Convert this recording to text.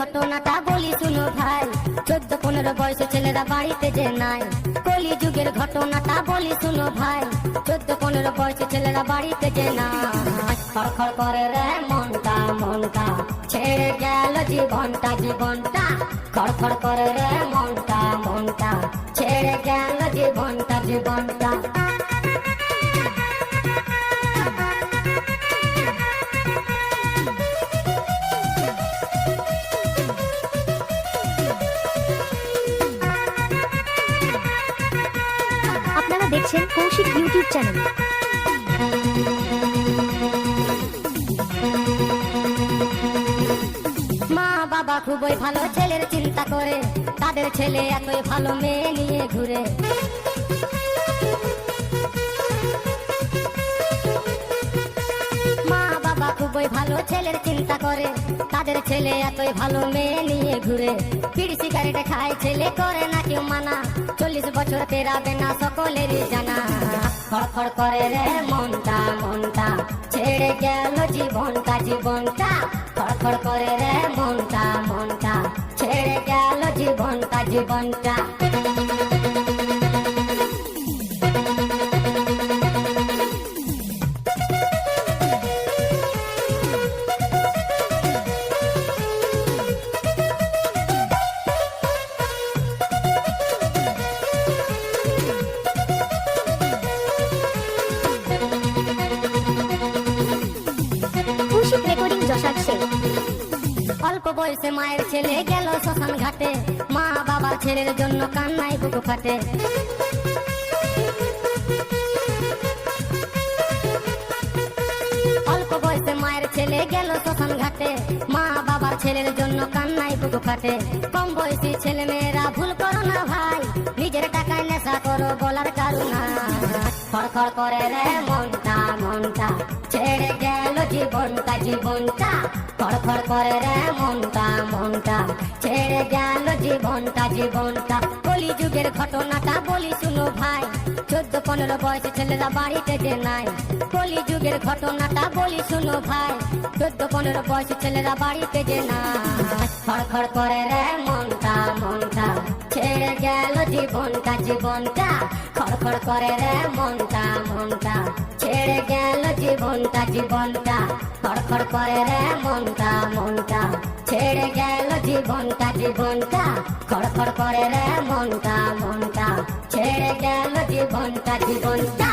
ঘটনাটা বলি শুনো ভাই, 14-15 বয়সের ছেলেরা বাড়িতে যে নাই। কলি যুগের ঘটনাটা বলি শুনো ভাই, 14-15 বয়সের ছেলেরা বাড়িতে যে নাই। খড়খড় করে রে মনটা মনটা, ছেড়ে গেল জীবনটা জীবনটা। খড়খড় করে রে মনটা মনটা, ছেড়ে গেল জীবনটা জীবনটা। আপনারা দেখছেন কৌশিক ইউটিউব চ্যানেল। মা বাবা খুবই ভালো ছেলের চিন্তা করে, তাদের ছেলে এতই ভালো মেয়ে নিয়ে ঘুরে। মা বাবা খুবই ভালো ছেলের চিন্তা করে, তাদের ছেলে এতই ভালো মেয়ে নিয়ে ঘুরে। বিড়ি সিগারেট খায় ছেলে, করে না কেউ মানা, 40 বছর পেরাবে না সকলেরই জানা। খড়খড় করে রে মনটা মনটা, ছেড়ে গেল জীবনটা জীবনটা। খড়খড় করে রে মনটা মনটা, ছেড়ে গেল জীবনটা জীবনটা। কৌশিক রেকর্ডিং যশার। অল্প বয়সে মায়ের ছেলে গেল শ্মশান ঘাটে, মা বাবা ছেলের জন্য কান্নায় বুক ফাটে। অল্প বয়সে মায়ের ছেলে গেল শ্মশান ঘাটে, মা বাবার ছেলের জন্য কান্নায় বুক ফাটে। কম বয়সী ছেলে মেয়েরা ভুল করো না ভাই, নিজের টাকায় নেশা করো বলার কারুনা। খড়খড় করে রে মনটা মনটা, ছেড়ে গেল জীবনটা জীবনটা। খড়খড় করে রে মনটা মনটা, ছেড়ে গেল জীবনটা জীবনটা। কলি যুগের ঘটনাটা বলি শুনো ভাই, 14-15 বয়সের ছেলেরা বাড়িতে যে নাই। কলি যুগের ঘটনাটা বলি শুনো ভাই, 14-15 বয়সের ছেলেরা বাড়িতে যে নাই। খড়খড় করে রে মনটা মনটা, ছেড়ে গেল জীবনটা জীবনটা। খড়খড় করে রে মনটা মনটা, ছেড়ে গেল জীবনটা জীবনটা। খড়খড় করে রে মনটা মনটা, ছেড়ে গেল জীবনটা জীবনটা। খড়খড় করে রে মনটা মনটা, ছেড়ে গেল জীবনটা জীবনটা।